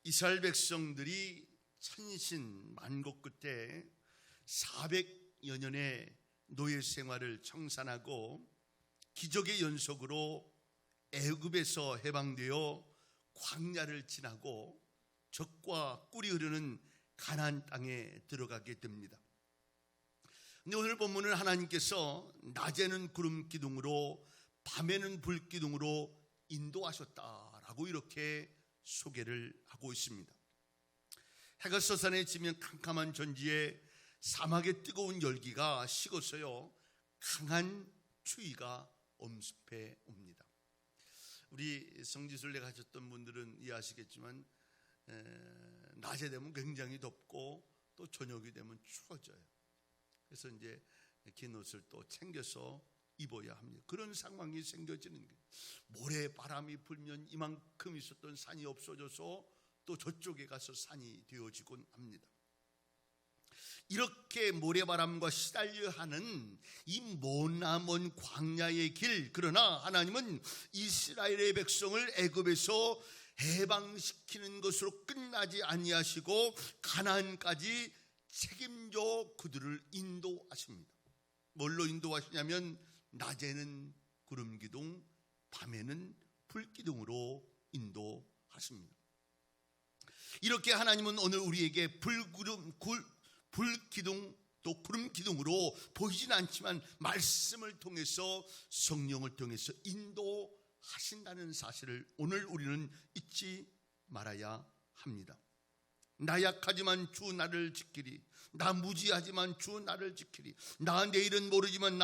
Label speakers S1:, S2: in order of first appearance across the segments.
S1: 이스라엘 백성들이 천신만고 끝에 400여 년의 노예 생활을 청산하고 기적의 연속으로 애굽에서 해방되어 광야를 지나고 적과 꿀이 흐르는 가나안 땅에 들어가게 됩니다. 근데 오늘 본문은 하나님께서 낮에는 구름 기둥으로 밤에는 불 기둥으로 인도하셨다라고 이렇게 소개를 하고 있습니다. 해가 솟아내지면 캄캄한 전지에 사막의 뜨거운 열기가 식었어요. 강한 추위가 엄습해 옵니다. 우리 성지순례 가셨던 분들은 이해하시겠지만 낮에 되면 굉장히 덥고 또 저녁이 되면 추워져요. 그래서 이제 긴 옷을 또 챙겨서 입어야 합니다. 그런 상황이 생겨지는 거예요. 모래바람이 불면 이만큼 있었던 산이 없어져서 또 저쪽에 가서 산이 되어지곤 합니다. 이렇게 모래바람과 시달려 하는 이 머나먼 광야의 길, 그러나 하나님은 이스라엘의 백성을 애굽에서 해방시키는 것으로 끝나지 아니하시고 가나안까지 책임져 그들을 인도하십니다. 뭘로 인도하시냐면 낮에는 구름 기둥, 밤에는 불 기둥으로 인도하십니다. 이렇게 하나님은 오늘 우리에게 불 기둥 또 구름 기둥으로 보이진 않지만 말씀을 통해서 성령을 통해서 인도하신다는 사실을 오늘 우리는 잊지 말아야 합니다. 나약하지만 주 나를 지키리. 나 무지하지만 주 나를 지키리. 나 내일은 모르지만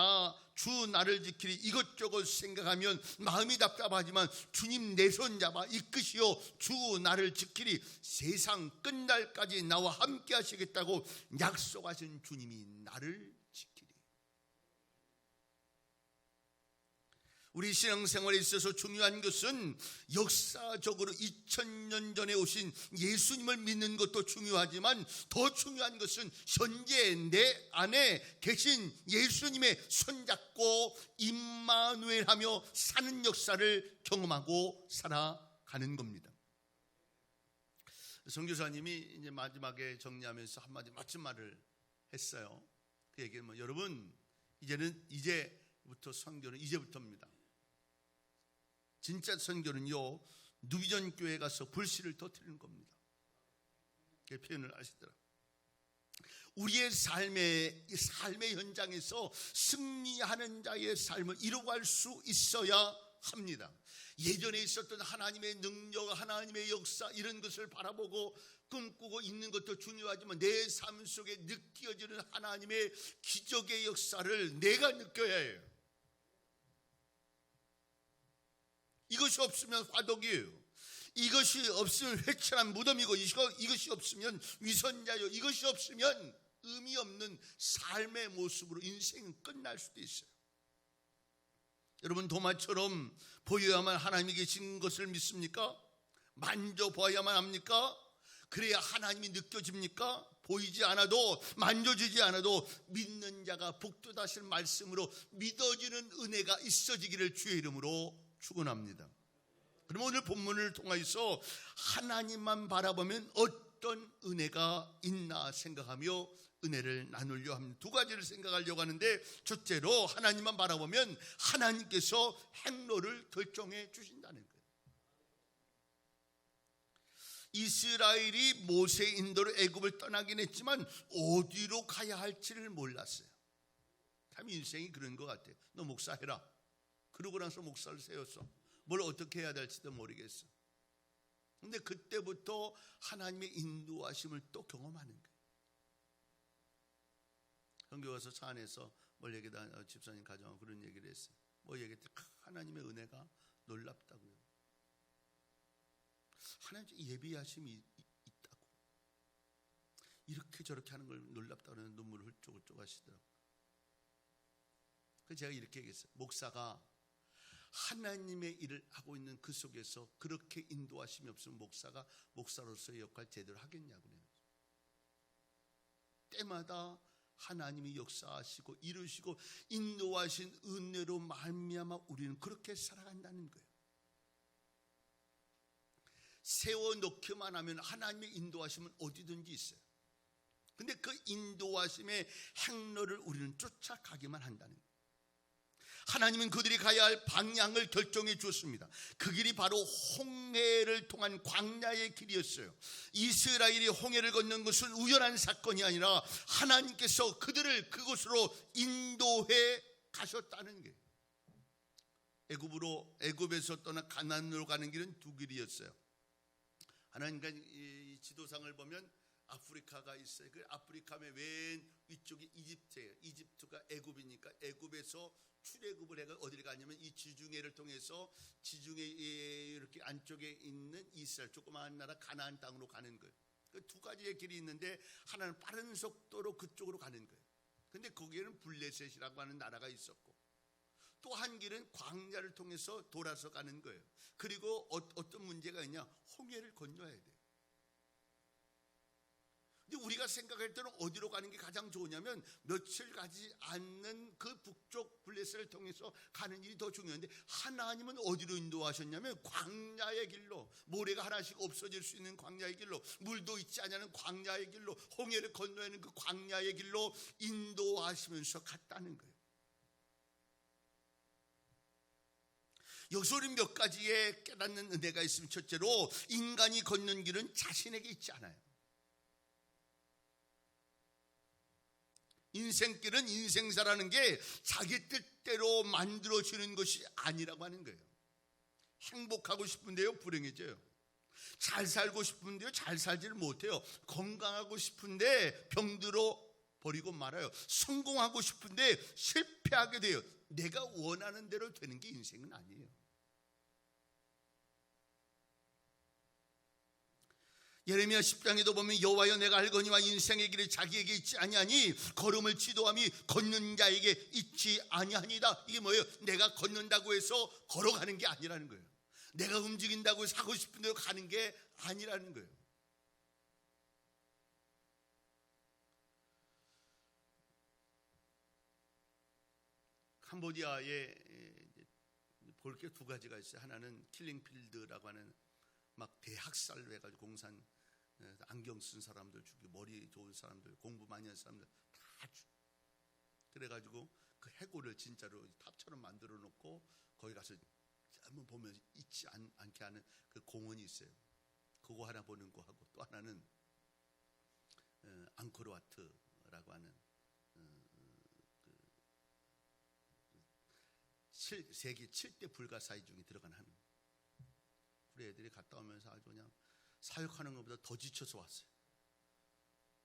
S1: 주 나를 지키리. 이것저것 생각하면 마음이 답답하지만 주님 내 손 잡아 이끄시오. 주 나를 지키리. 세상 끝날까지 나와 함께 하시겠다고 약속하신 주님이 나를 지키리. 우리 신앙생활에 있어서 중요한 것은 역사적으로 2000년 전에 오신 예수님을 믿는 것도 중요하지만 더 중요한 것은 현재 내 안에 계신 예수님의 손잡고 임마누엘 하며 사는 역사를 경험하고 살아가는 겁니다. 선교사님이 이제 마지막에 정리하면서 한마디 멋진 말을 했어요. 그 얘기는 여러분 이제부터 선교는 이제부터입니다. 진짜 선교는요, 누비전 교회 가서 불씨를 터뜨리는 겁니다. 그 표현을 아시더라. 우리의 삶의 현장에서 승리하는 자의 삶을 이루어갈 수 있어야 합니다. 예전에 있었던 하나님의 능력, 하나님의 역사 이런 것을 바라보고 꿈꾸고 있는 것도 중요하지만 내 삶 속에 느껴지는 하나님의 기적의 역사를 내가 느껴야 해요. 이것이 없으면 화독이에요. 이것이 없으면 회칠한 무덤이고 이것이 없으면 위선자요. 이것이 없으면 의미 없는 삶의 모습으로 인생은 끝날 수도 있어요. 여러분, 도마처럼 보여야만 하나님이 계신 것을 믿습니까? 만져봐야만 합니까? 그래야 하나님이 느껴집니까? 보이지 않아도 만져지지 않아도 믿는 자가 복돋아실 말씀으로 믿어지는 은혜가 있어지기를 주의 이름으로 축원합니다. 그럼 오늘 본문을 통해서 하나님만 바라보면 어떤 은혜가 있나 생각하며 은혜를 나누려 합니다. 두 가지를 생각하려고 하는데, 첫째로 하나님만 바라보면 하나님께서 행로를 결정해 주신다는 거예요. 이스라엘이 모세의 인도로 애굽을 떠나긴 했지만 어디로 가야 할지를 몰랐어요. 참 인생이 그런 것 같아요. 너 목사해라. 그러고 나서 목사를 세웠어. 뭘 어떻게 해야 될지도 모르겠어. 근데 그때부터 하나님의 인도하심을 또 경험하는 거예요. 선교 와서 차 안에서 뭘 얘기다 집사님 가정하고 그런 얘기를 했어요. 뭐 얘기했더니 하나님의 은혜가 놀랍다고요. 하나님 예비하심이 있다고. 이렇게 저렇게 하는 걸 놀랍다고 하는 눈물을 훌쩍훌쩍 하시더라고요. 그래서 제가 이렇게 얘기했어요. 목사가 하나님의 일을 하고 있는 그 속에서 그렇게 인도하심이 없으면 목사가 목사로서의 역할 제대로 하겠냐고요. 때마다 하나님이 역사하시고 이루시고 인도하신 은혜로 말미암아 우리는 그렇게 살아간다는 거예요. 세워놓기만 하면 하나님의 인도하심은 어디든지 있어요. 근데 그 인도하심의 행로를 우리는 쫓아가기만 한다는 거예요. 하나님은 그들이 가야 할 방향을 결정해 주었습니다. 그 길이 바로 홍해를 통한 광야의 길이었어요. 이스라엘이 홍해를 건넌 것은 우연한 사건이 아니라 하나님께서 그들을 그곳으로 인도해 가셨다는 게. 애굽에서 떠나 가나안으로 가는 길은 두 길이었어요. 하나님과 이 지도상을 보면 아프리카가 있어요. 그 아프리카의 왼 위쪽이 이집트예요. 이집트가 애굽이니까 애굽에서 출애굽을 해가 어디를 가냐면 이 지중해를 통해서 지중해 이렇게 안쪽에 있는 이스라엘 조그마한 나라 가나안 땅으로 가는 거예요. 그 두 가지의 길이 있는데 하나는 빠른 속도로 그쪽으로 가는 거예요. 근데 거기에는 블레셋이라고 하는 나라가 있었고 또 한 길은 광야를 통해서 돌아서 가는 거예요. 그리고 어떤 문제가 있냐? 홍해를 건너야 돼요. 근데 우리가 생각할 때는 어디로 가는 게 가장 좋으냐면 며칠 가지 않는 그 북쪽 블레셋을 통해서 가는 일이 더 중요한데 하나님은 어디로 인도하셨냐면 광야의 길로, 모래가 하나씩 없어질 수 있는 광야의 길로, 물도 있지 않는 광야의 길로, 홍해를 건너야 하는 그 광야의 길로 인도하시면서 갔다는 거예요. 여기서 우리 몇 가지의 깨닫는 은혜가 있으면, 첫째로 인간이 걷는 길은 자신에게 있지 않아요. 인생길은, 인생사라는 게 자기 뜻대로 만들어지는 것이 아니라고 하는 거예요. 행복하고 싶은데요, 불행해져요. 잘 살고 싶은데요, 잘 살지를 못해요. 건강하고 싶은데 병들어 버리고 말아요. 성공하고 싶은데 실패하게 돼요. 내가 원하는 대로 되는 게 인생은 아니에요. 예레미야 10장에도 보면 여호와여 내가 알거니와 인생의 길이 자기에게 있지 아니하니 걸음을 지도함이 걷는 자에게 있지 아니하니이다. 이게 뭐예요? 내가 걷는다고 해서 걸어가는 게 아니라는 거예요. 내가 움직인다고 해서 하고 싶은 대로 가는 게 아니라는 거예요. 캄보디아에 볼 게 두 가지가 있어요. 하나는 킬링필드라고 하는 막 대학살로 해가지고 공산 안경 쓴 사람들 죽이고 머리 좋은 사람들 공부 많이 한 사람들 다 그래가지고 그 해골을 진짜로 탑처럼 만들어 놓고 거기 가서 한번 보면 잊지 않게 하는 그 공원이 있어요. 그거 하나 보는 거 하고 또 하나는 앙코르와트라고 하는 세계 7대 불가사의 중에 들어간 한 우리 애들이 갔다 오면서 아주 그냥 사역하는 것보다 더 지쳐서 왔어요.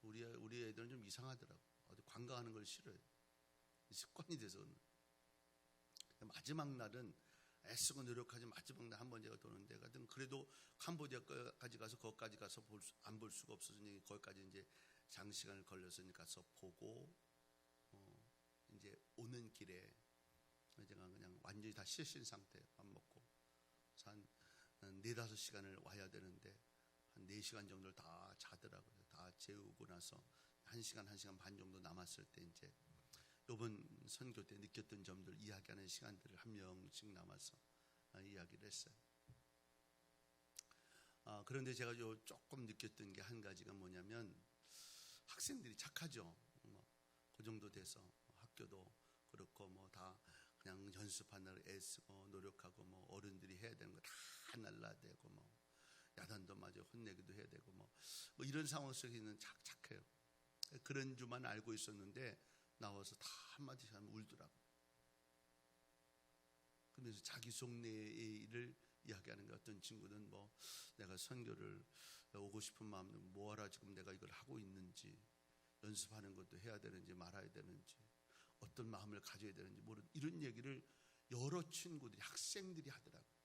S1: 우리 애들은 좀 이상하더라고. 어디 관광하는 걸 싫어요. 습관이 돼서. 마지막 날은 애쓰고 노력하지 마지막 날 한 번 제가 도는데 그래도 캄보디아까지 가서 거기까지 가서 안 볼 수가 없어서 거기까지 이제 장시간을 걸려서 가서 보고 이제 오는 길에 제가 그냥 완전히 다 실신 상태 밥 먹고 한 4-5시간을 와야 되는데 한 4시간 정도를 다 자더라고요. 다 재우고 나서 1시간 반 정도 남았을 때 이제 이번 선교 때 느꼈던 점들 이야기하는 시간들을 한 명씩 남아서 이야기를 했어요. 그런데 제가 조금 느꼈던 게 한 가지가 뭐냐면 학생들이 착하죠. 그 정도 돼서 학교도 그렇고 다 그냥 연습하느라 애쓰고 노력하고 어른들이 해야 되는 거 다 날라대고 야단도 맞아 혼내기도 해야 되고 이런 상황 속에 있는 착해요. 그런 줄만 알고 있었는데 나와서 다 한마디씩 하면 울더라고. 그러면서 자기 속내의 일을 이야기하는 거. 어떤 친구는 내가 선교를 오고 싶은 마음은 뭐하라 지금 내가 이걸 하고 있는지, 연습하는 것도 해야 되는지 말아야 되는지, 어떤 마음을 가져야 되는지 모르는 이런 얘기를 여러 친구들이, 학생들이 하더라고요.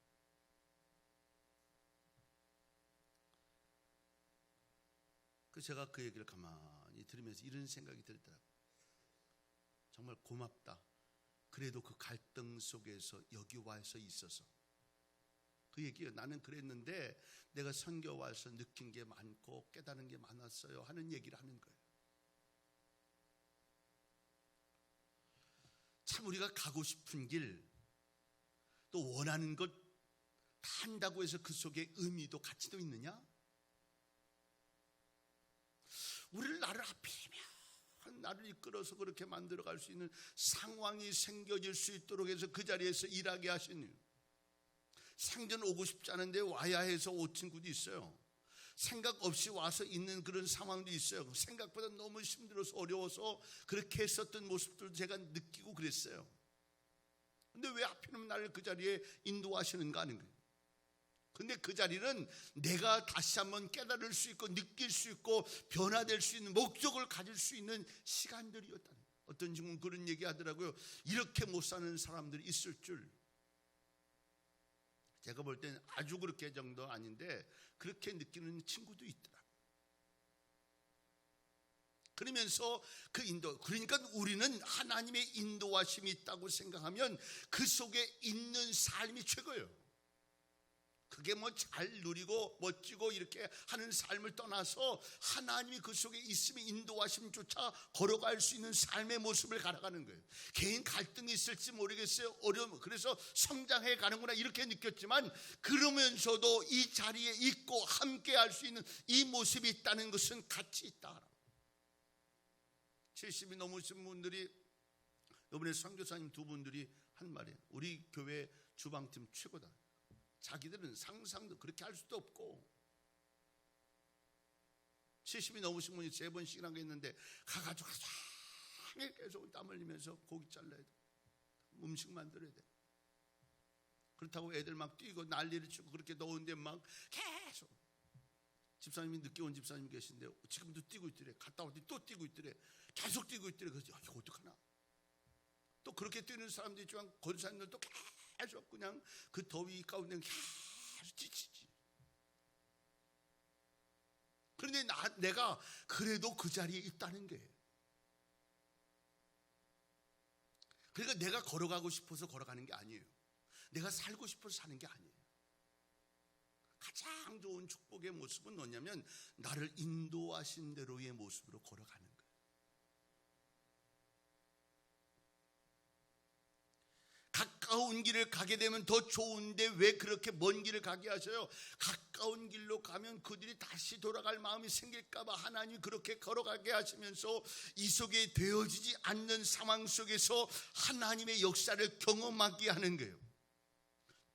S1: 그래서 제가 그 얘기를 가만히 들으면서 이런 생각이 들더라고요. 정말 고맙다. 그래도 그 갈등 속에서 여기 와서 있어서. 그 얘기예요. 나는 그랬는데 내가 선교 와서 느낀 게 많고 깨달은 게 많았어요 하는 얘기를 하는 거예요. 참 우리가 가고 싶은 길, 또 원하는 것 다 한다고 해서 그 속에 의미도 가치도 있느냐? 우리를 나를 하필이면 나를 이끌어서 그렇게 만들어갈 수 있는 상황이 생겨질 수 있도록 해서 그 자리에서 일하게 하시는, 생전 오고 싶지 않은데 와야 해서 온 친구도 있어요. 생각 없이 와서 있는 그런 상황도 있어요. 생각보다 너무 힘들어서 어려워서 그렇게 했었던 모습들도 제가 느끼고 그랬어요. 근데 왜 하필이면 나를 그 자리에 인도하시는가 하는 거예요. 근데 그 자리는 내가 다시 한번 깨달을 수 있고 느낄 수 있고 변화될 수 있는 목적을 가질 수 있는 시간들이었다는 거예요. 어떤 친구는 그런 얘기 하더라고요. 이렇게 못 사는 사람들이 있을 줄. 제가 볼 때는 아주 그렇게 정도 아닌데 그렇게 느끼는 친구도 있더라. 그러면서 그 인도, 그러니까 우리는 하나님의 인도하심이 있다고 생각하면 그 속에 있는 삶이 최고예요. 그게 뭐 잘 누리고 멋지고 이렇게 하는 삶을 떠나서 하나님이 그 속에 있으면 인도하심조차 걸어갈 수 있는 삶의 모습을 갈아가는 거예요. 개인 갈등이 있을지 모르겠어요. 어려움, 그래서 성장해 가는구나 이렇게 느꼈지만, 그러면서도 이 자리에 있고 함께 할 수 있는 이 모습이 있다는 것은 가치 있다. 70이 넘으신 분들이, 이번에 선교사님 두 분들이 한 말이에요. 우리 교회 주방팀 최고다. 자기들은 상상도 그렇게 할 수도 없고, 70이 넘으신 분이 3번씩이나 했는데 가가지고 계속 땀 흘리면서 고기 잘라야 돼, 음식 만들어야 돼. 그렇다고 애들 막 뛰고 난리를 치고 그렇게 더운데 막 계속, 집사님이 늦게 온 집사님 계신데 지금도 뛰고 있더래. 갔다 올 때 또 뛰고 있더래. 계속 뛰고 있더래. 그래서 이거 어떡하나. 또 그렇게 뛰는 사람도 있지만 권사님들도 계속 그냥 그 더위 가운데 계속 지치지. 그런데 내가 그래도 그 자리에 있다는 게, 그러니까 내가 걸어가고 싶어서 걸어가는 게 아니에요. 내가 살고 싶어서 사는 게 아니에요. 가장 좋은 축복의 모습은 뭐냐면 나를 인도하신 대로의 모습으로 걸어가는 거예요. 가까운 길을 가게 되면 더 좋은데 왜 그렇게 먼 길을 가게 하셔요? 가까운 길로 가면 그들이 다시 돌아갈 마음이 생길까 봐 하나님이 그렇게 걸어가게 하시면서 이 속에 되어지지 않는 상황 속에서 하나님의 역사를 경험하게 하는 거예요.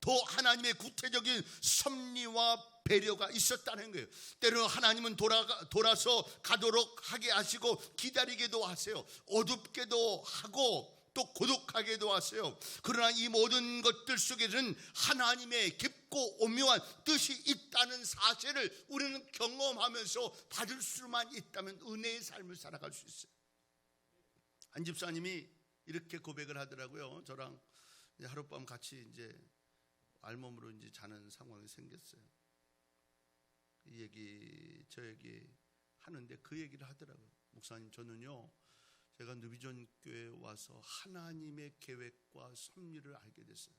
S1: 더 하나님의 구체적인 섭리와 배려가 있었다는 거예요. 때로는 하나님은 돌아서 가도록 하게 하시고 기다리게도 하세요. 어둡게도 하고 또 고독하게도 하세요. 그러나 이 모든 것들 속에는 하나님의 깊고 오묘한 뜻이 있다는 사실을 우리는 경험하면서 받을 수만 있다면 은혜의 삶을 살아갈 수 있어요. 한 집사님이 이렇게 고백을 하더라고요. 저랑 하룻밤 같이 이제 알몸으로 이제 자는 상황이 생겼어요. 이 얘기 저 얘기 하는데 그 얘기를 하더라고요. 목사님, 저는요, 제가 누비전 교회에 와서 하나님의 계획과 섭리를 알게 됐어요.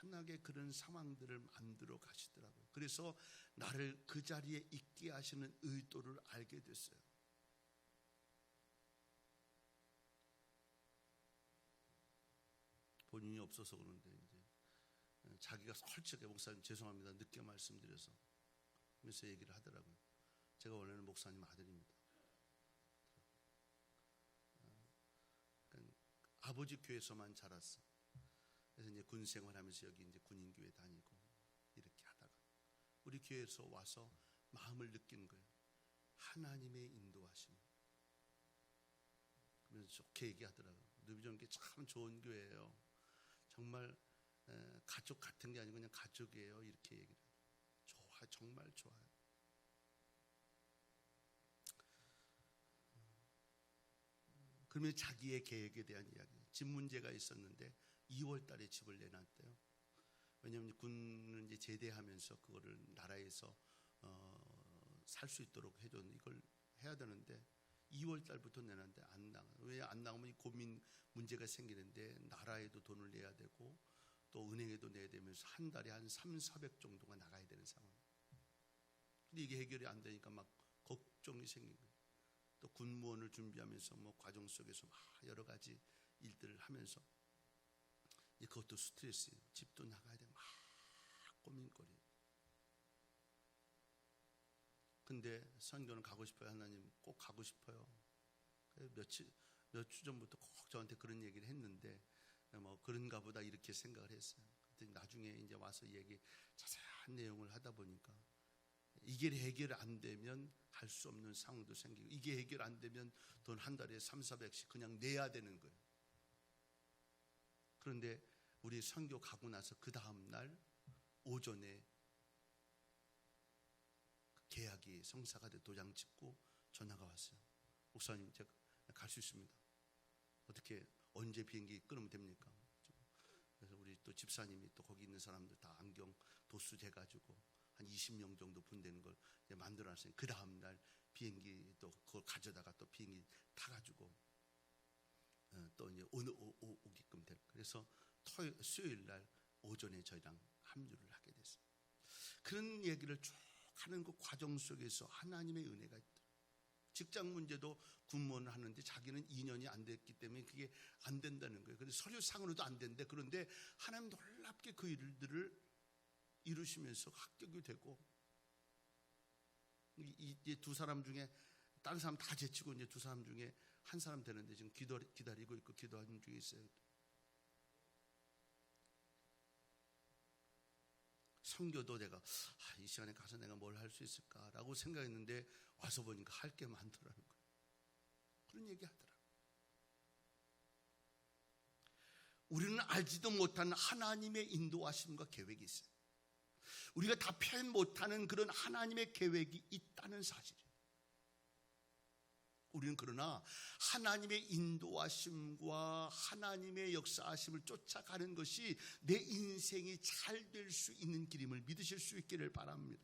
S1: 희한하게 그런 상황들을 만들어 가시더라고요. 그래서 나를 그 자리에 있게 하시는 의도를 알게 됐어요. 본인이 없어서 그런데 이제 자기가 솔직하게, 목사님 죄송합니다, 늦게 말씀드려서 하면서 얘기를 하더라고요. 제가 원래는 목사님 아들입니다. 아버지 교회에서만 자랐어. 그래서 이제 군 생활하면서 여기 이제 군인교회 다니고 이렇게 하다가 우리 교회에서 와서 마음을 느낀 거예요. 하나님의 인도하심. 그러면서 좋게 얘기하더라고요. 누비전교회 참 좋은 교회예요. 정말 가족 같은 게 아니고 그냥 가족이에요. 이렇게 얘기를 해요. 좋아, 정말 좋아요. 그러면 자기의 계획에 대한 이야기. 집 문제가 있었는데 2월 달에 집을 내놨대요. 왜냐하면 군을 이제 제대하면서 그거를 나라에서 살 수 있도록 해줬는데 이걸 해야 되는데 2월 달부터 내놨는데 안 나가. 왜 안 나오면 고민 문제가 생기는데 나라에도 돈을 내야 되고 또 은행에도 내야 되면서 한 달에 한 300-400 정도가 나가야 되는 상황. 근데 이게 해결이 안 되니까 막 걱정이 생긴 거예요. 또 군무원을 준비하면서 뭐 과정 속에서 막 여러 가지 일들을 하면서 그것도 스트레스예요. 집도 나가야 돼. 막 고민거리. 근데 선교는 가고 싶어요. 하나님 꼭 가고 싶어요. 몇 주 전부터 꼭 저한테 그런 얘기를 했는데 뭐 그런가 보다 이렇게 생각을 했어요. 나중에 이제 와서 자세한 내용을 하다 보니까 이게 해결 안 되면 할 수 없는 상황도 생기고, 이게 해결 안 되면 돈 한 달에 300~400씩 그냥 내야 되는 거예요. 그런데 우리 선교 가고 나서 그 다음 날 오전에 계약이 성사가 돼 도장 찍고 전화가 왔어요. 목사님, 제가 갈 수 있습니다. 어떻게 언제 비행기 끊으면 됩니까? 그래서 우리 또 집사님이 또 거기 있는 사람들 다 안경 도수 재가지고 한 20명 정도 분되는 걸 만들어놨어요. 그 다음 날 비행기 또 그걸 가져다가 또 비행기 타가지고 또 이제 오게끔 될. 그래서 수요일 날 오전에 저희랑 합류를 하게 됐어요. 그런 얘기를 쭉 하는 그 과정 속에서 하나님의 은혜가 있더라고요. 직장 문제도 군무원을 하는데 자기는 2년이 안 됐기 때문에 그게 안 된다는 거예요. 그래서 서류상으로도 안 된대. 그런데 하나님 놀랍게 그 일들을 이루시면서 합격이 되고, 이제 두 사람 중에 다른 사람 다 제치고 이제 두 사람 중에 한 사람 되는데 지금 기다리고 있고 기도하는 중에 있어요. 선교도 내가 이 시간에 가서 내가 뭘 할 수 있을까라고 생각했는데 와서 보니까 할 게 많더라는 거예요. 그런 얘기 하더라고요. 우리는 알지도 못하는 하나님의 인도하심과 계획이 있어요. 우리가 다 표현 못하는 그런 하나님의 계획이 있다는 사실이에요. 우리는 그러나 하나님의 인도하심과 하나님의 역사하심을 쫓아가는 것이 내 인생이 잘 될 수 있는 길임을 믿으실 수 있기를 바랍니다.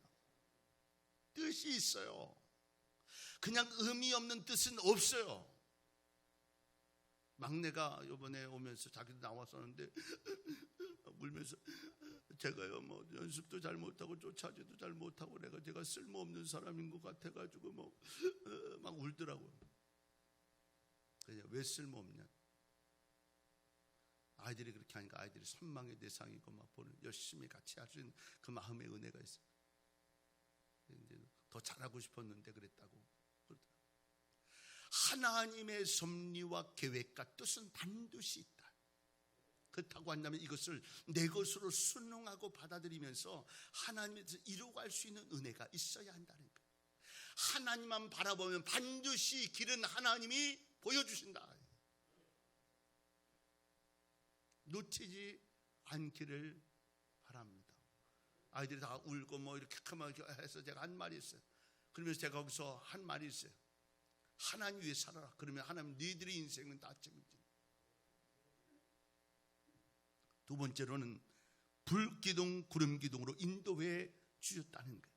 S1: 뜻이 있어요. 그냥 의미 없는 뜻은 없어요. 막내가 이번에 오면서 자기도 나왔었는데 울면서 제가요 뭐 연습도 잘 못하고 쫓아지도 잘 못하고 제가 쓸모없는 사람인 것 같아가지고 막 울더라고요. 왜 쓸모없냐? 아이들이 그렇게 하니까 아이들이 선망의 대상이고 막 보는 열심히 같이 할 수 있는 그 마음의 은혜가 있어요. 이제 더 잘하고 싶었는데 그랬다고. 하나님의 섭리와 계획과 뜻은 반드시 있다. 그렇다고 한다면 이것을 내 것으로 순응하고 받아들이면서 하나님께서 이루어갈 수 있는 은혜가 있어야 한다는 거예요. 하나님만 바라보면 반드시 길은 하나님이 보여주신다. 놓치지 않기를 바랍니다. 아이들이 다 울고 뭐 이렇게 해서 제가 한 말이 있어요. 그러면서 제가 거기서 한 말이 있어요. 하나님 위해 살아라. 그러면 하나님 너희들의 인생은 다 책임진다. 두 번째로는 불기둥 구름기둥으로 인도해 주셨다는 거예요.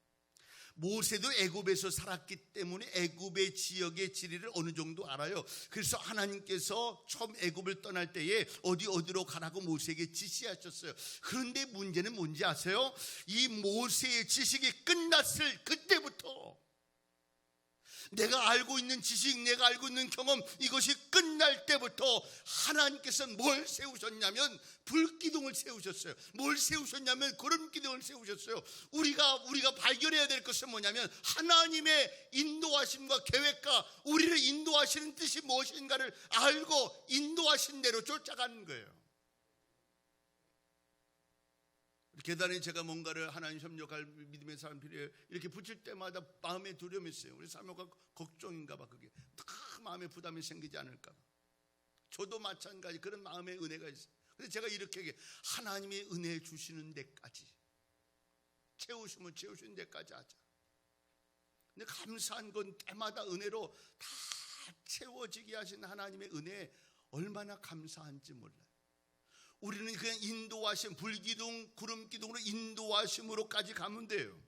S1: 모세도 애굽에서 살았기 때문에 애굽의 지역의 지리를 어느 정도 알아요. 그래서 하나님께서 처음 애굽을 떠날 때에 어디로 가라고 모세에게 지시하셨어요. 그런데 문제는 뭔지 아세요? 이 모세의 지식이 끝났을 그때부터 내가 알고 있는 지식, 내가 알고 있는 경험, 이것이 끝날 때부터 하나님께서는 뭘 세우셨냐면 불기둥을 세우셨어요. 뭘 세우셨냐면 구름기둥을 세우셨어요. 우리가 발견해야 될 것은 뭐냐면 하나님의 인도하심과 계획과 우리를 인도하시는 뜻이 무엇인가를 알고 인도하신 대로 쫓아가는 거예요. 계단에 제가 뭔가를 하나님 협력할 믿음의 사람 필요해요. 이렇게 붙일 때마다 마음에 두려움이 있어요. 우리 사모가 걱정인가 봐. 그게 다 마음에 부담이 생기지 않을까 봐. 저도 마찬가지 그런 마음의 은혜가 있어요. 그래서 제가 이렇게 얘기해요. 하나님의 은혜 주시는 데까지, 채우시면 채우시는 데까지 하자. 근데 감사한 건 때마다 은혜로 다 채워지게 하신 하나님의 은혜에 얼마나 감사한지 몰라요. 우리는 그냥 인도하심, 불기둥, 구름기둥으로 인도하심으로까지 가면 돼요.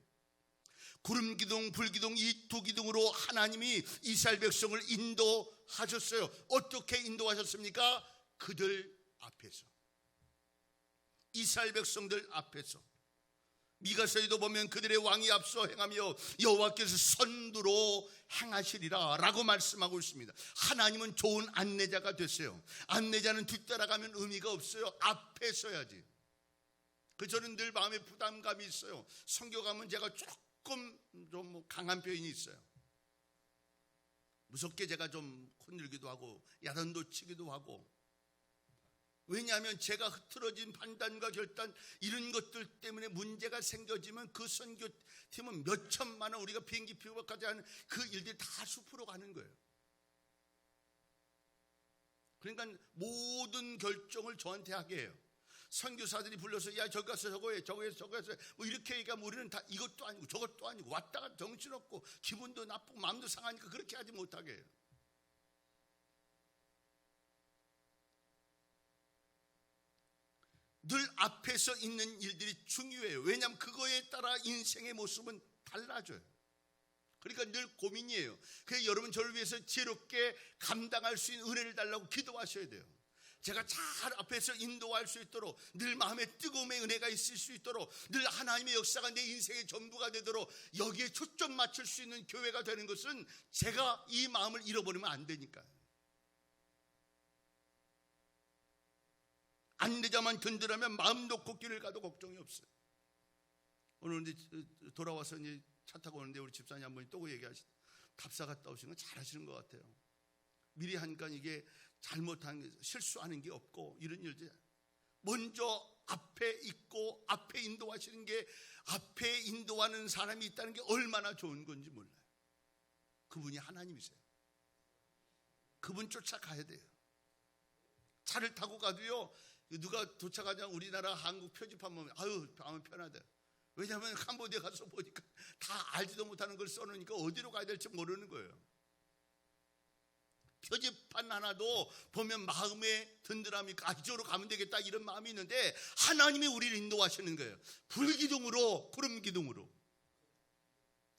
S1: 구름기둥, 불기둥 이 두 기둥으로 하나님이 이스라엘 백성을 인도하셨어요. 어떻게 인도하셨습니까? 그들 앞에서, 이스라엘 백성들 앞에서. 미가서에도 보면 그들의 왕이 앞서 행하며 여호와께서 선두로 행하시리라 라고 말씀하고 있습니다. 하나님은 좋은 안내자가 됐어요. 안내자는 뒤따라가면 의미가 없어요. 앞에 서야지. 저는 늘 마음에 부담감이 있어요. 선교 가면 제가 조금 좀 강한 표현이 있어요. 무섭게 제가 좀 혼들기도 하고 야단도 치기도 하고. 왜냐하면 제가 흐트러진 판단과 결단 이런 것들 때문에 문제가 생겨지면 그 선교팀은 몇 천만 원 우리가 비행기 표까지 하는 그 일들이 다 숲으로 가는 거예요. 그러니까 모든 결정을 저한테 하게 해요. 선교사들이 불러서 야 저기 가서 저거 해 저거 해서 저거 해서 뭐 이렇게 얘기하면 우리는 다 이것도 아니고 저것도 아니고 왔다가 정신없고 기분도 나쁘고 마음도 상하니까 그렇게 하지 못하게 해요. 늘 앞에서 있는 일들이 중요해요. 왜냐하면 그거에 따라 인생의 모습은 달라져요. 그러니까 늘 고민이에요. 그래서 여러분 저를 위해서 지혜롭게 감당할 수 있는 은혜를 달라고 기도하셔야 돼요. 제가 잘 앞에서 인도할 수 있도록, 늘 마음에 뜨거움의 은혜가 있을 수 있도록, 늘 하나님의 역사가 내 인생의 전부가 되도록 여기에 초점 맞출 수 있는 교회가 되는 것은 제가 이 마음을 잃어버리면 안 되니까요. 안내자만 든든하면 마음 놓고 길을 가도 걱정이 없어요. 오늘 이제 돌아와서 이제 차 타고 오는데 우리 집사님 한 분이 또 얘기하시죠. 답사 갔다 오시는 거 잘하시는 것 같아요. 미리 하니까 이게 잘못한 실수하는 게 없고 이런 일들. 먼저 앞에 있고 앞에 인도하시는 게, 앞에 인도하는 사람이 있다는 게 얼마나 좋은 건지 몰라요. 그분이 하나님이세요. 그분 쫓아가야 돼요. 차를 타고 가도요, 누가 도착하자면 우리나라 한국 표지판 보면 아유 마음 편하다. 왜냐하면 캄보디아 가서 보니까 다 알지도 못하는 걸 써놓으니까 어디로 가야 될지 모르는 거예요. 표지판 하나도 보면 마음에 든든함이 이쪽으로 가면 되겠다 이런 마음이 있는데 하나님이 우리를 인도하시는 거예요. 불기둥으로, 구름기둥으로.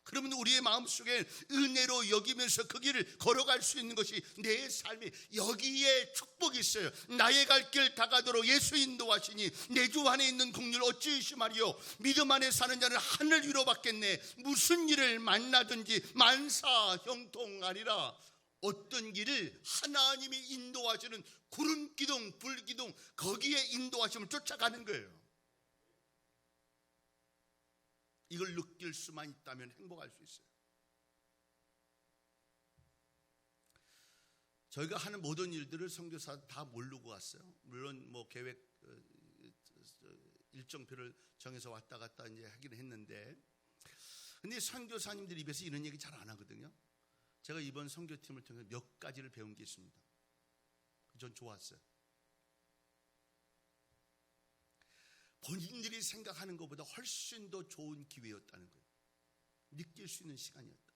S1: 그러면 우리의 마음속에 은혜로 여기면서 그 길을 걸어갈 수 있는 것이 내 삶이, 여기에 축복이 있어요. 나의 갈 길 다가도록 예수 인도하시니 내 주 안에 있는 국률 어찌 의심하리요. 믿음 안에 사는 자는 하늘 위로 받겠네. 무슨 일을 만나든지 만사 형통하리라. 어떤 길을 하나님이 인도하시는 구름기둥, 불기둥, 거기에 인도하심을 쫓아가는 거예요. 이걸 느낄 수만 있다면 행복할 수 있어요. 저희가 하는 모든 일들을 선교사 다 모르고 왔어요. 물론 뭐 계획 일정표를 정해서 왔다 갔다 이제 하기는 했는데, 근데 선교사님들 입에서 이런 얘기 잘 안 하거든요. 제가 이번 선교팀을 통해 몇 가지를 배운 게 있습니다. 전 좋았어요. 본인들이 생각하는 것보다 훨씬 더 좋은 기회였다는 거예요. 느낄 수 있는 시간이었다.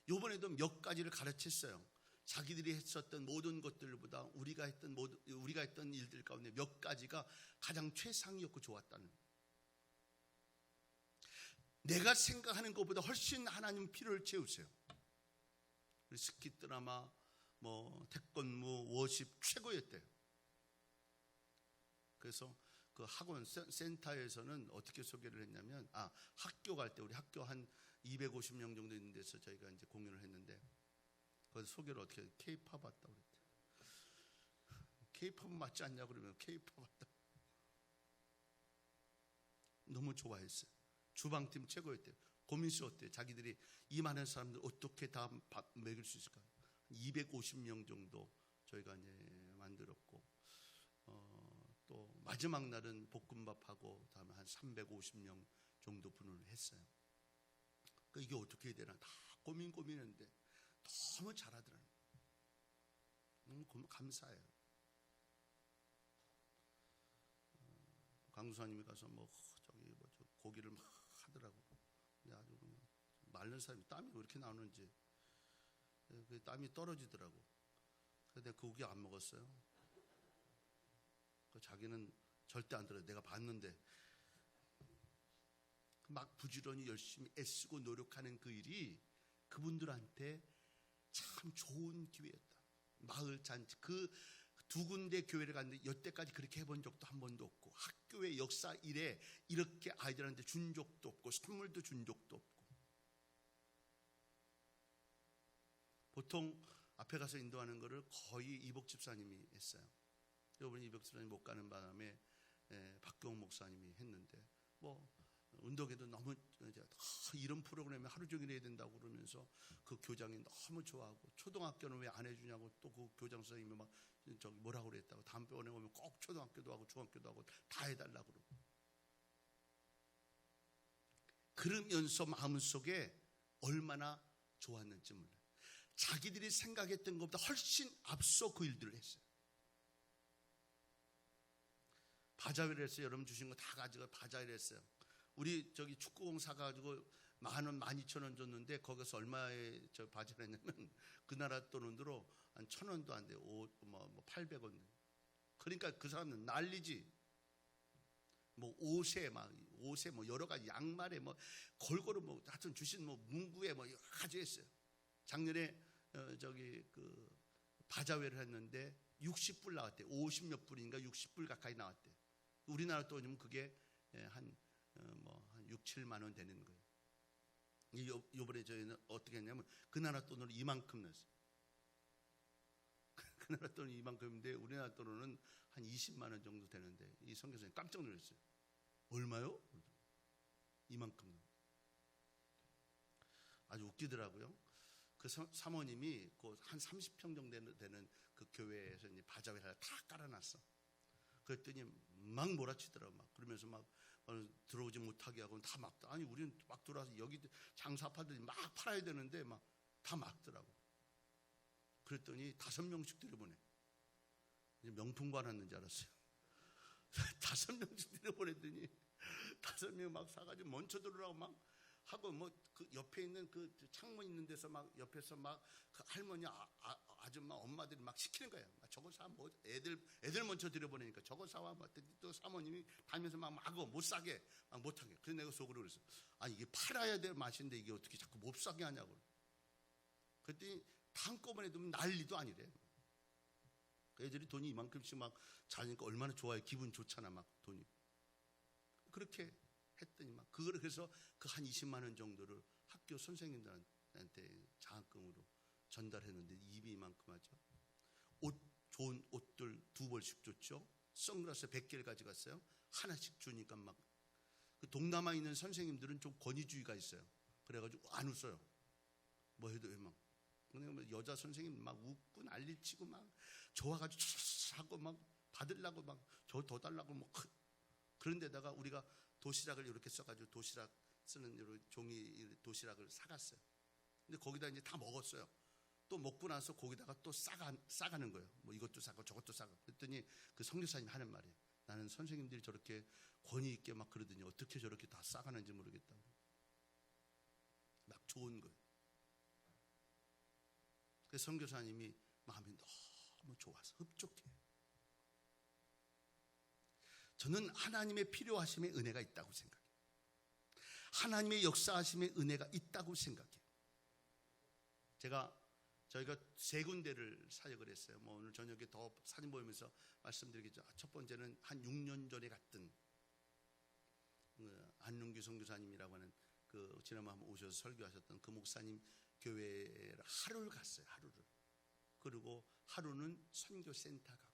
S1: 이번에도 몇 가지를 가르쳤어요. 자기들이 했었던 모든 것들보다 우리가 했던 일들 가운데 몇 가지가 가장 최상이었고 좋았다는 거예요. 내가 생각하는 것보다 훨씬 하나님 필요를 채우세요. 스키 드라마, 뭐 태권무, 워십 최고였대요. 그래서 그 학원 센터에서는 어떻게 소개를 했냐면, 학교 갈 때 우리 학교 한 250명 정도 있는 데서 저희가 이제 공연을 했는데, 거기서 소개를 어떻게 K-팝 왔다 그랬대요. K-팝은 맞지 않냐 그러면 K-팝 왔다. 너무 좋아했어요. 주방팀 최고였대요. 고민스러웠대요. 자기들이 이 많은 사람들 어떻게 다 먹일 수 있을까? 250명 정도 저희가 이제 만들었고, 또 마지막 날은 볶음밥하고 다음에 한 350명 정도 분을 했어요. 그러니까 이게 어떻게 해야 되나 다 고민했는데 너무 잘하더라고요. 너무 감사해요. 강수사님이 가서 저 고기를 막 하더라고. 근데 아주 그냥 마른 사람이 땀이 왜 이렇게 나오는지, 그 땀이 떨어지더라고. 그래서 내가 그 고기 안 먹었어요. 자기는 절대 안 들어요. 내가 봤는데 막 부지런히 열심히 애쓰고 노력하는 그 일이 그분들한테 참 좋은 기회였다. 마을 잔치, 그 두 군데 교회를 갔는데 여태까지 그렇게 해본 적도 한 번도 없고, 학교의 역사 이래 이렇게 아이들한테 준 적도 없고, 선물도 준 적도 없고. 보통 앞에 가서 인도하는 거를 거의 이복 집사님이 했어요. 여러분, 이복 집사님 못 가는 바람에 박경옥 목사님이 했는데, 뭐 운동회도 너무 이런 프로그램에 하루 종일 해야 된다고 그러면서 그 교장이 너무 좋아하고, 초등학교는 왜 안 해주냐고 또 그 교장 선생님이 막 저기 뭐라고 그랬다고, 다음번에 오면 꼭 초등학교도 하고 중학교도 하고 다 해달라고 그러고. 그러면서 마음속에 얼마나 좋았는지 몰라요. 자기들이 생각했던 것보다 훨씬 앞서 그 일들을 했어요. 바자회를 했어요. 여러분 주신 거 다 가지고 바자회를 했어요. 우리 저기 축구공 사가지고 10,000원, 12,000원 줬는데, 거기서 얼마에 저 바자회를 했냐면 그 나라 돈으로 한 1,000원도 안 돼요. 800원. 그러니까 그 사람은 난리지. 뭐 옷에 뭐 여러 가지 양말에 뭐 골고루 뭐 하여튼 주신 뭐 문구에 뭐 여러 가지 했어요. 작년에 저기 그 바자회를 했는데 60불 나왔대. 50몇 불인가 60불 가까이 나왔대. 우리나라 돈이면 그게 한 6, 7만 원 되는 거예요. 요번에 저희는 어떻게 했냐면 그 나라 돈으로 이만큼 냈어요. 그 나라 돈이 이만큼인데 우리나라 돈으로는 한 20만 원 정도 되는데, 이 선교사님 깜짝 놀랐어요. 얼마요? 이만큼. 아주 웃기더라고요. 그 사모님이 그 한 30평 정도 되는 그 교회에서 이제 바자회를 다 깔아놨어. 그랬더니 막 몰아치더라고. 막 그러면서 막 들어오지 못하게 하고 다 막다. 아니 우리는 막 들어와서 여기 장사파들이 막 팔아야 되는데 막 다 막더라고. 그랬더니 5명씩 들여보내. 이제 명품 관았는 줄 알았어요. 5명씩 들여보냈더니 5명 막 사가지고 먼저 들어오라고 막 하고, 뭐 그 옆에 있는 그 창문 있는 데서 막 옆에서 막 그 할머니 아줌마 엄마들이 막 시키는 거예요. 저거 사, 뭐 애들 먼저 들여보내니까 저거 사와. 또 사모님이 다니면서 막 하고 못 사게 막 못하게. 그래서 내가 속으로 그랬어. 아니 이게 팔아야 될 맛인데 이게 어떻게 자꾸 못 사게 하냐고. 그랬더니 한꺼번에 두면 난리도 아니래. 애들이 돈이 이만큼씩 막 자니까 얼마나 좋아요. 기분 좋잖아. 막 돈이. 그렇게 했더니 막 그걸 그래서 그 한 20만 원 정도를 학교 선생님들한테 장학금으로 전달했는데, 입이 이만큼 하죠. 좋은 옷들 2벌씩 줬죠. 선글라스 100개를 가져갔어요. 하나씩 주니까 막 그 동남아에 있는 선생님들은 좀 권위주의가 있어요. 그래가지고 안 웃어요. 뭐 해도 왜 막. 여자 선생님 막 웃고 난리치고 막 좋아가지고 하고 막 받으려고 막 저 더 달라고 뭐. 그런데다가 우리가 도시락을 이렇게 써가지고 도시락 쓰는 종이 도시락을 사갔어요. 근데 거기다 이제 다 먹었어요. 또 먹고 나서 거기다가 또 싸가는 거예요. 뭐 이것도 싸고 저것도 싸고. 그랬더니 그 선교사님이 하는 말이에요. 나는 선생님들이 저렇게 권위 있게 막 그러더니 어떻게 저렇게 다 싸가는지 모르겠다고. 막 좋은 거예요. 그래서 선교사님이 마음이 너무 좋아서 흡족해. 저는 하나님의 필요하심의 은혜가 있다고 생각해요. 하나님의 역사하심의 은혜가 있다고 생각해요. 저희가 3군데를 사역을 했어요. 뭐 오늘 저녁에 더 사진 보면서 말씀드리겠죠. 첫 번째는 한 6년 전에 갔던 안윤규 선교사님이라고 하는 그 지난번에 한번 오셔서 설교하셨던 그 목사님 교회를 하루를 갔어요. 하루를. 그리고 하루는 선교센터 가고,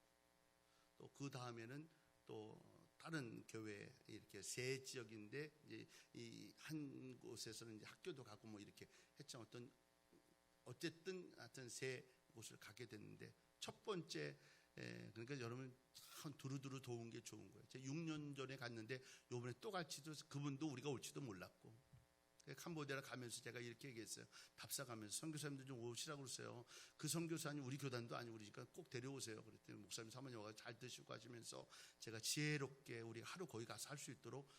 S1: 또 그 다음에는 또 다른 교회 이렇게 세 지역인데 이제 이 한 곳에서는 이제 학교도 가고 뭐 이렇게 했죠. 어쨌든 하여튼 세 곳을 가게 됐는데, 첫 번째 그러니까 여러분 참 두루두루 도운 게 좋은 거예요. 제가 6년 전에 갔는데 요번에 또 갈지도, 그분도 우리가 올지도 몰랐고, 캄보디아를 가면서 제가 이렇게 얘기했어요. 답사 가면서 선교사님들 좀 오시라고 그러세요. 그 선교사님 우리 교단도 아니고 그러니까 꼭 데려오세요. 그랬더니 목사님 사모님 와서 잘 드시고 하시면서 제가 지혜롭게 우리 하루 거기 가서 할 수 있도록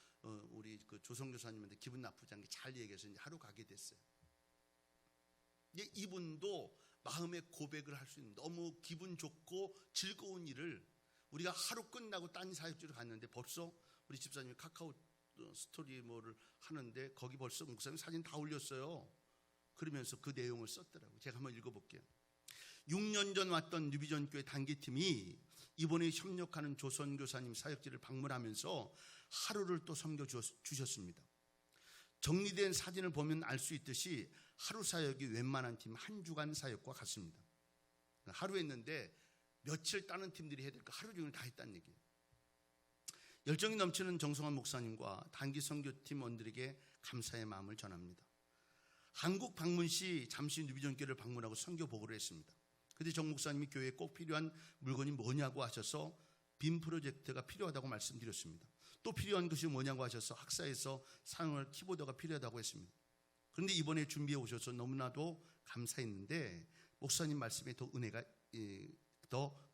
S1: 우리 그 조선교사님한테 기분 나쁘지 않게 잘 얘기해서 이제 하루 가게 됐어요. 이분도 마음의 고백을 할 수 있는 너무 기분 좋고 즐거운 일을, 우리가 하루 끝나고 딴 사역지로 갔는데 벌써 우리 집사님이 카카오 스토리 뭐를 하는데 거기 벌써 목사님 사진 다 올렸어요. 그러면서 그 내용을 썼더라고요. 제가 한번 읽어볼게요. 6년 전 왔던 뉴비전교회 단기팀이 이번에 협력하는 조선교사님 사역지를 방문하면서 하루를 또 섬겨주셨습니다. 정리된 사진을 보면 알 수 있듯이 하루 사역이 웬만한 팀 한 주간 사역과 같습니다. 하루 했는데 며칠 다른 팀들이 해야 될 거 하루 종일 다 했다는 얘기예요. 열정이 넘치는 정성환 목사님과 단기 선교팀원들에게 감사의 마음을 전합니다. 한국 방문 시 잠시 뉴비전교회를 방문하고 선교 보고를 했습니다. 그때 정 목사님이 교회에 꼭 필요한 물건이 뭐냐고 하셔서 빔 프로젝트가 필요하다고 말씀드렸습니다. 또 필요한 것이 뭐냐고 하셔서 학사에서 사용할 키보드가 필요하다고 했습니다. 그런데 이번에 준비해 오셔서 너무나도 감사했는데 목사님 말씀에 더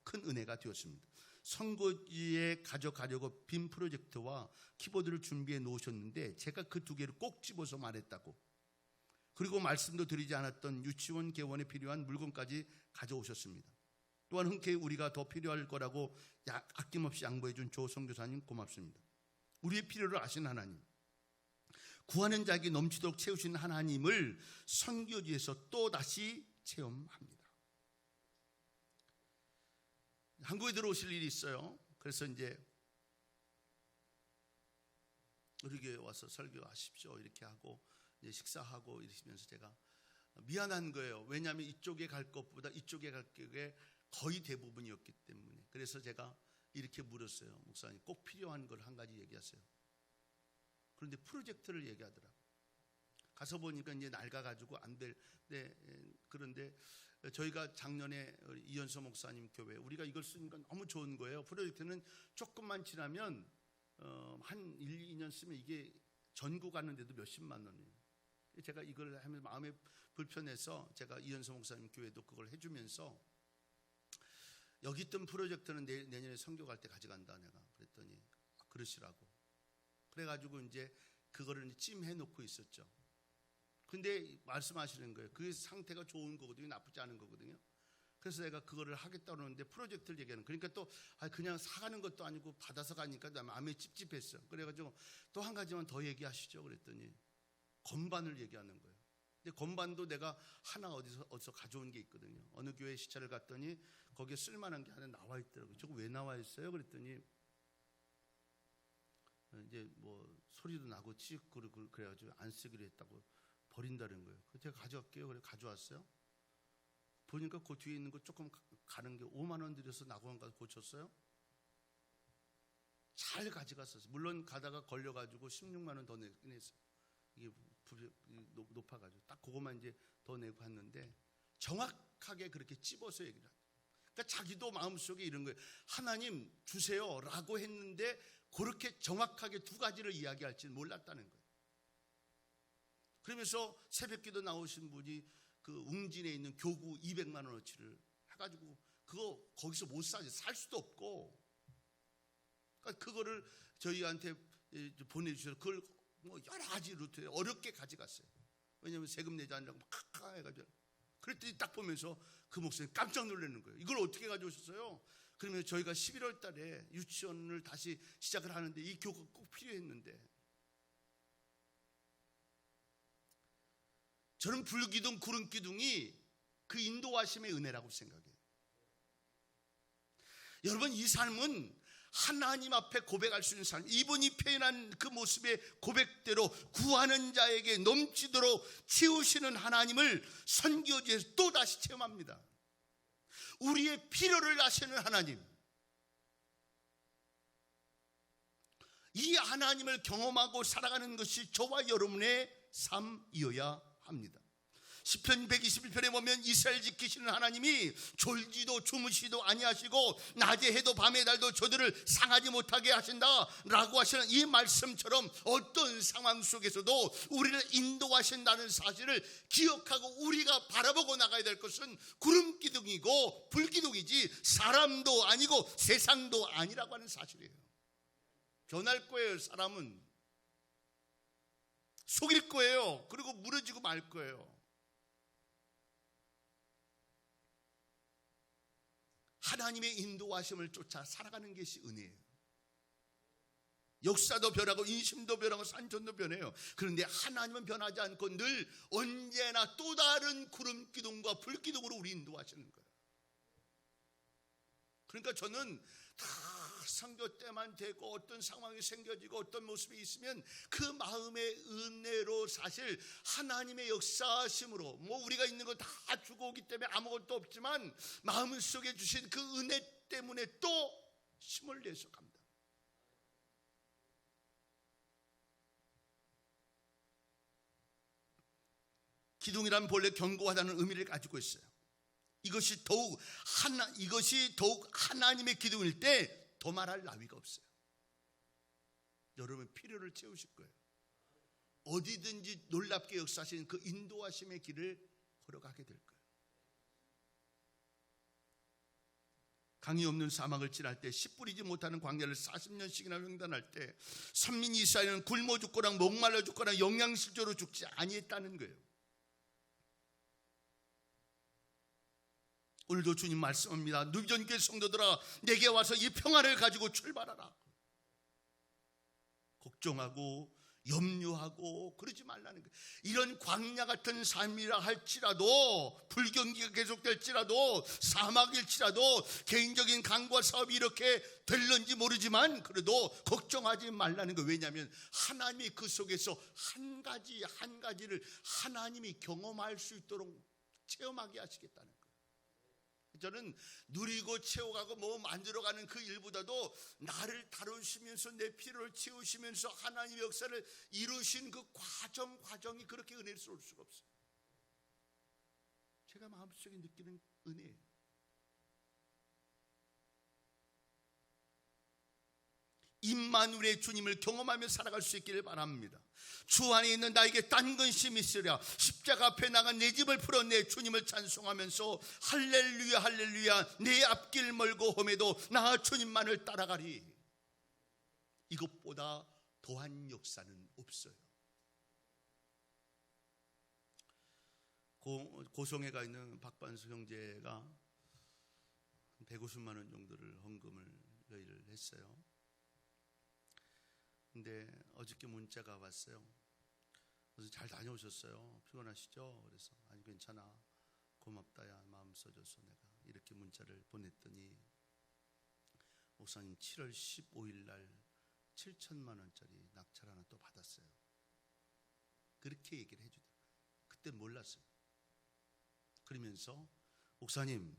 S1: 큰 은혜가 되었습니다. 선거지에 가져가려고 빔 프로젝트와 키보드를 준비해 놓으셨는데 제가 그 두 개를 꼭 집어서 말했다고, 그리고 말씀도 드리지 않았던 유치원 개원에 필요한 물건까지 가져오셨습니다. 또한 흔쾌히 우리가 더 필요할 거라고 아낌없이 양보해 준 조 선교사님 고맙습니다. 우리의 필요를 아시는 하나님, 구하는 자에게 넘치도록 채우시는 하나님을 선교지에서 또다시 체험합니다. 한국에 들어오실 일이 있어요. 그래서 이제 우리 교회 와서 설교하십시오 이렇게 하고 이제 식사하고 이러시면서 제가 미안한 거예요. 왜냐하면 이쪽에 갈 것보다 이쪽에 갈 게 거의 대부분이었기 때문에. 그래서 제가 이렇게 물었어요. 목사님 꼭 필요한 걸 한 가지 얘기하세요. 그런데 프로젝트를 얘기하더라고요. 가서 보니까 이제 낡아가지고 안 될. 그런데 저희가 작년에 이현서 목사님 교회 우리가 이걸 쓰니까 너무 좋은 거예요. 프로젝트는 조금만 지나면 한 1, 2년 쓰면 이게 전국 가는데도 몇십만 원이에요. 제가 이걸 하면 마음에 불편해서 제가 이현서 목사님 교회도 그걸 해주면서 여기 있던 프로젝트는 내년에 선교 갈 때 가져간다 내가 그랬더니 그러시라고. 그래가지고 이제 그거를 찜해 놓고 있었죠. 근데 말씀하시는 거예요. 그 상태가 좋은 거거든요. 나쁘지 않은 거거든요. 그래서 내가 그거를 하겠다고 하는데 프로젝트를 얘기하는. 그러니까 또 그냥 사가는 것도 아니고 받아서 가니까 마음이 찝찝했어. 그래가지고 또 한 가지만 더 얘기하시죠. 그랬더니 건반을 얘기하는 거예요. 근데 건반도 내가 하나 어디서 가져온 게 있거든요. 어느 교회 시찰을 갔더니 거기에 쓸만한 게 하나 나와 있더라고요. 저거 왜 나와 있어요? 그랬더니 이제 뭐 소리도 나고 찌익 그래가지고 안 쓰기로 했다고 버린다는 거예요. 그래서 제가 가져갈게요. 그래 가져왔어요. 보니까 그 뒤에 있는 거 조금 가는 게 5만 원 들여서 낙원 가서 고쳤어요. 잘 가져갔었어요. 물론 가다가 걸려가지고 16만 원 더 냈어요. 이게 높아가지고 딱 그것만 이제 더 내고 했는데 정확하게 그렇게 찝어서 얘기를 하죠. 그러니까 자기도 마음속에 이런 거예요. 하나님 주세요 라고 했는데 그렇게 정확하게 두 가지를 이야기할지는 몰랐다는 거예요. 그러면서 새벽기도 나오신 분이 그 웅진에 있는 교구 200만 원어치를 해가지고 그거 거기서 못 사지, 살 수도 없고, 그러니까 그거를 저희한테 보내주셔서 그걸 뭐 여러 가지 루트에 어렵게 가져갔어요. 왜냐하면 세금 내지 않으라고 막 해가지고. 그랬더니 딱 보면서 그 목사님 깜짝 놀라는 거예요. 이걸 어떻게 가져오셨어요? 그러면 저희가 11월 달에 유치원을 다시 시작을 하는데 이 교구가 꼭 필요했는데. 저는 불기둥 구름기둥이 그 인도하심의 은혜라고 생각해요. 여러분 이 삶은 하나님 앞에 고백할 수 있는 삶, 이분이 표현한 그 모습의 고백대로 구하는 자에게 넘치도록 채우시는 하나님을 선교지에서 또다시 체험합니다. 우리의 필요를 아시는 하나님, 이 하나님을 경험하고 살아가는 것이 저와 여러분의 삶이어야 합니다. 시편 121편에 보면 이스라엘 지키시는 하나님이 졸지도 주무시도 아니하시고 낮에 해도 밤에 달도 저들을 상하지 못하게 하신다라고 하시는 이 말씀처럼 어떤 상황 속에서도 우리를 인도하신다는 사실을 기억하고 우리가 바라보고 나가야 될 것은 구름기둥이고 불기둥이지 사람도 아니고 세상도 아니라고 하는 사실이에요. 변할 거예요. 사람은 속일 거예요. 그리고 무너지고 말 거예요. 하나님의 인도하심을 쫓아 살아가는 것이 은혜예요. 역사도 변하고 인심도 변하고 산천도 변해요. 그런데 하나님은 변하지 않고 늘 언제나 또 다른 구름 기둥과 불 기둥으로 우리 인도하시는 거예요. 그러니까 저는 다 선교 때만 되고 어떤 상황이 생겨지고 어떤 모습이 있으면 그 마음의 은혜로 사실 하나님의 역사심으로 우리가 있는 거 다 주고 오기 때문에 아무것도 없지만 마음속에 주신 그 은혜 때문에 또 힘을 내서 갑니다. 기둥이란 본래 견고하다는 의미를 가지고 있어요. 이것이 더욱 하나님의 기둥일 때 더 말할 나위가 없어요. 여러분 필요를 채우실 거예요. 어디든지 놀랍게 역사하시는 그 인도하심의 길을 걸어가게 될 거예요. 강이 없는 사막을 지날 때, 씨 뿌리지 못하는 광야를 40년씩이나 횡단할 때 선민 이스라엘은 굶어 죽거나 목말라 죽거나 영양실조로 죽지 아니했다는 거예요. 오늘도 주님 말씀합니다. 누비전교회 성도들아, 내게 와서 이 평화를 가지고 출발하라. 걱정하고 염려하고 그러지 말라는 거예요. 이런 광야 같은 삶이라 할지라도, 불경기가 계속될지라도, 사막일지라도, 개인적인 강과 사업이 이렇게 될런지 모르지만 그래도 걱정하지 말라는 거예요. 왜냐하면 하나님이 그 속에서 한 가지를 하나님이 경험할 수 있도록 체험하게 하시겠다는 거예요. 저는 누리고 채워가고 만들어가는 그 일보다도 나를 다루시면서 내 필요를 채우시면서 하나님의 역사를 이루신 그 과정이 그렇게 은혜스러울 수가 없어요. 제가 마음속에 느끼는 은혜예요. 임마누엘의 주님을 경험하며 살아갈 수 있기를 바랍니다. 주 안에 있는 나에게 딴 근심이 있으랴. 십자가 앞에 나간 내 집을 풀어내 주님을 찬송하면서 할렐루야 할렐루야, 내 앞길 멀고 험해도 나 주님만을 따라가리. 이것보다 더한 역사는 없어요. 고성에 있는 박반수 형제가 150만 원 정도를 헌금을 저희를 했어요. 근데 어저께 문자가 왔어요. 그래서 잘 다녀오셨어요? 피곤하시죠? 그래서 아니 괜찮아, 고맙다, 야 마음 써줘서 내가 이렇게 문자를 보냈더니 목사님 7월 15일 날 7천만 원짜리 낙찰 하나 또 받았어요. 그렇게 얘기를 해주더라고요. 그때 몰랐어요. 그러면서 목사님,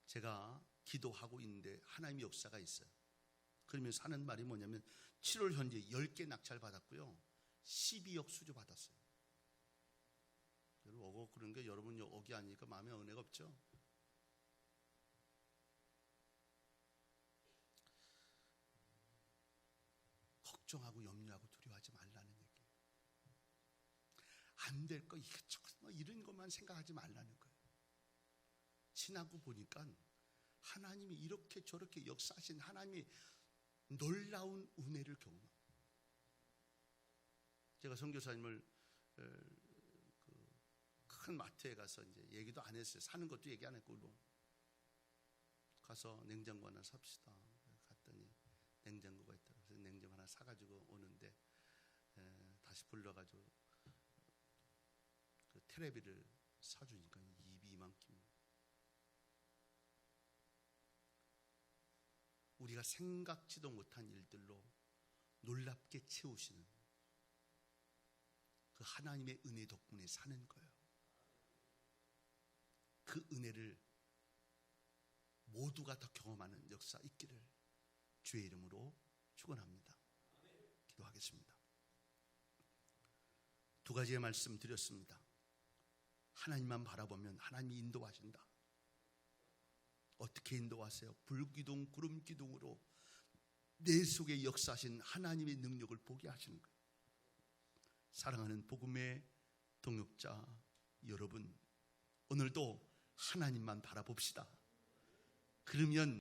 S1: 제가 기도하고 있는데 하나님의 역사가 있어요. 그러면서 하는 말이 뭐냐면 7월 현재 10개 낙찰 받았고요, 12억 수주 받았어요. 여러분 그런 게 여러분 억이 아니니까 마음에 은혜가 없죠. 걱정하고 염려하고 두려워하지 말라는 얘기예요. 안 될 거 이것저것 이런 것만 생각하지 말라는 거예요. 지나고 보니까 하나님이 이렇게 저렇게 역사하신 하나님이 놀라운 은혜를 경험합니다. 제가 선교사님을 큰 마트에 가서 이제 얘기도 안 했어요. 사는 것도 얘기 안 했고, 가서 냉장고 하나 삽시다. 갔더니 냉장고가 있더라고요. 그래서 냉장고 하나 사가지고 오는데 다시 불러가지고 그 테레비를 사주니까 입이 이만큼. 우리가 생각지도 못한 일들로 놀랍게 채우시는 그 하나님의 은혜 덕분에 사는 거예요. 그 은혜를 모두가 다 경험하는 역사 있기를 주의 이름으로 축원합니다. 기도하겠습니다. 두 가지의 말씀 드렸습니다. 하나님만 바라보면 하나님이 인도하신다. 어떻게 인도하세요? 불기둥, 구름기둥으로 내 속에 역사하신 하나님의 능력을 보게 하시는 거예요. 사랑하는 복음의 동역자 여러분, 오늘도 하나님만 바라봅시다. 그러면